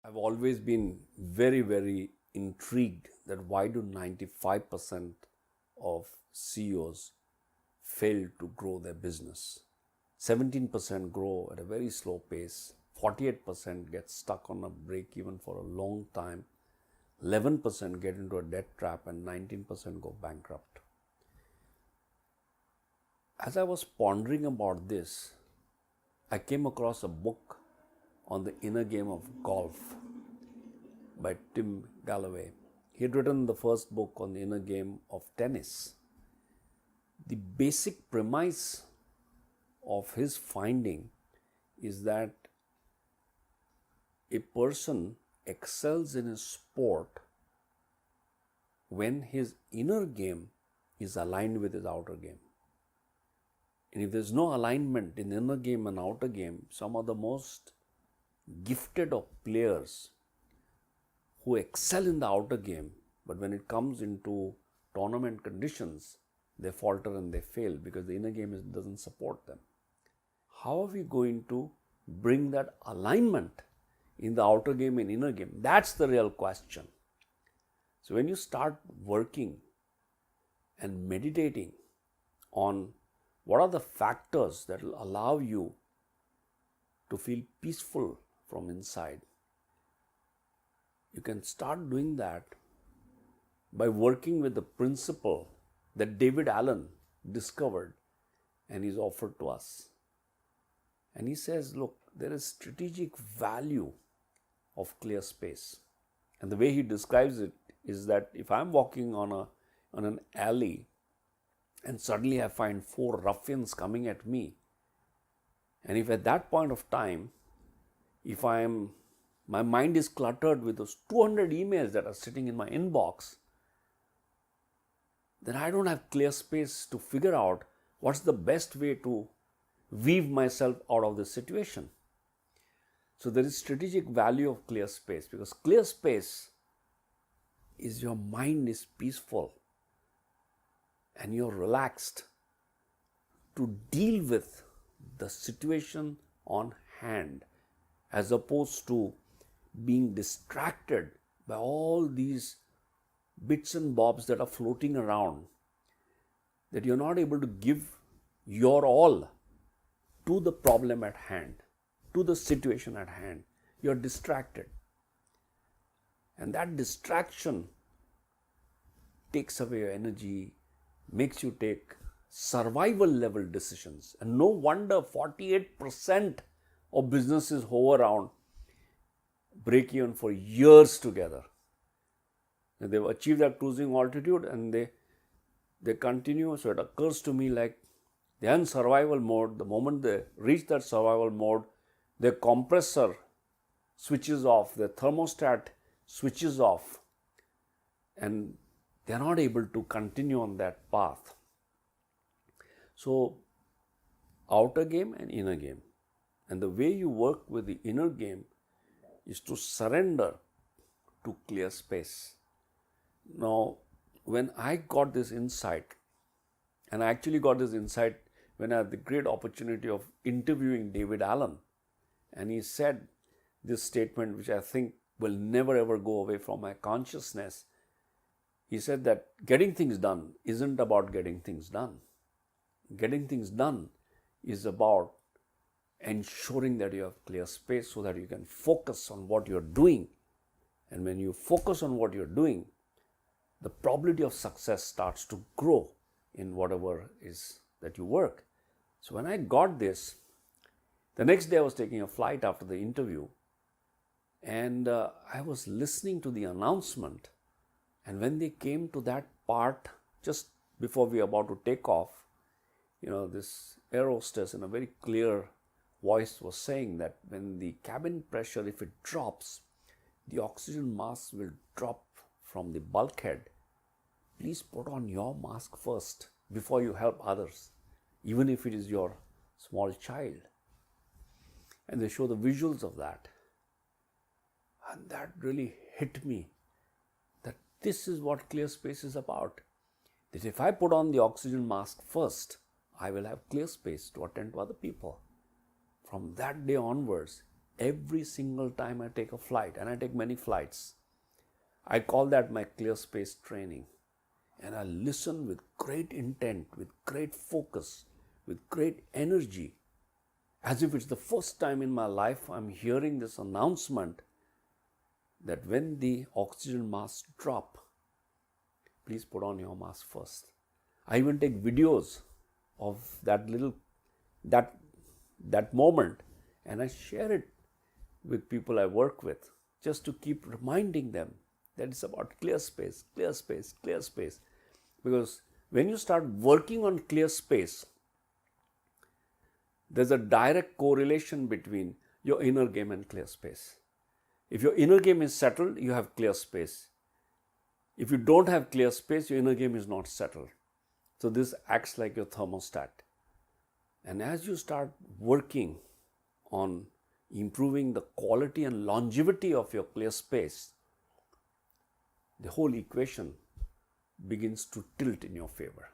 I've always been very, very intrigued that why do 95% of CEOs fail to grow their business? 17% grow at a very slow pace, 48% get stuck on a break even for a long time, 11% get into a debt trap, and 19% go bankrupt. As I was pondering about this, I came across a book on the inner game of golf by Tim Gallwey. He had written the first book on the inner game of tennis. The basic premise of his finding is that a person excels in a sport when his inner game is aligned with his outer game. And if there's no alignment in inner game and outer game, some of the most gifted of players who excel in the outer game, but when it comes into tournament conditions, they falter and they fail because the inner game doesn't support them. How are we going to bring that alignment in the outer game and inner game? That's the real question. So when you start working and meditating on what are the factors that will allow you to feel peaceful from inside, you can start doing that by working with the principle that David Allen discovered and is offered to us. And he says, look, there is strategic value of clear space. And the way he describes it is that if I'm walking on an alley and suddenly I find 4 ruffians coming at me, and if at that point of time, if my mind is cluttered with those 200 emails that are sitting in my inbox, then I don't have clear space to figure out what's the best way to weave myself out of this situation. So there is strategic value of clear space, because clear space is your mind is peaceful and you're relaxed to deal with the situation on hand, as opposed to being distracted by all these bits and bobs that are floating around, that you're not able to give your all to the problem at hand, to the situation at hand. You're distracted. And that distraction takes away your energy, makes you take survival level decisions. And no wonder 48% of businesses hover around break even for years together. And they've achieved that cruising altitude and they continue. So it occurs to me like they're in survival mode. The moment they reach that survival mode, their compressor switches off, their thermostat switches off, and they're not able to continue on that path. So, outer game and inner game. And the way you work with the inner game is to surrender to clear space. Now, when I got this insight, and I actually got this insight when I had the great opportunity of interviewing David Allen, and he said this statement, which I think will never ever go away from my consciousness. He said that getting things done isn't about getting things done. Getting things done is about ensuring that you have clear space so that you can focus on what you're doing. And when you focus on what you're doing, the probability of success starts to grow in whatever is that you work. So when I got this, the next day I was taking a flight after the interview, and I was listening to the announcement. And when they came to that part, just before we were about to take off, this air hostess in a very clear voice was saying that when the cabin pressure, if it drops, the oxygen mask will drop from the bulkhead. Please put on your mask first before you help others, even if it is your small child. And they show the visuals of that. And that really hit me, that this is what clear space is about. That if I put on the oxygen mask first, I will have clear space to attend to other people. From that day onwards, every single time I take a flight, and I take many flights. I call that my clear space training. And I listen with great intent, with great focus, with great energy, as if it's the first time in my life I'm hearing this announcement that when the oxygen masks drop, please put on your mask first. I even take videos of that moment, and I share it with people I work with, just to keep reminding them that it's about clear space, clear space, clear space. Because when you start working on clear space, there's a direct correlation between your inner game and clear space. If your inner game is settled, you have clear space. If you don't have clear space, your inner game is not settled. So this acts like your thermostat. And as you start working on improving the quality and longevity of your clear space, the whole equation begins to tilt in your favor.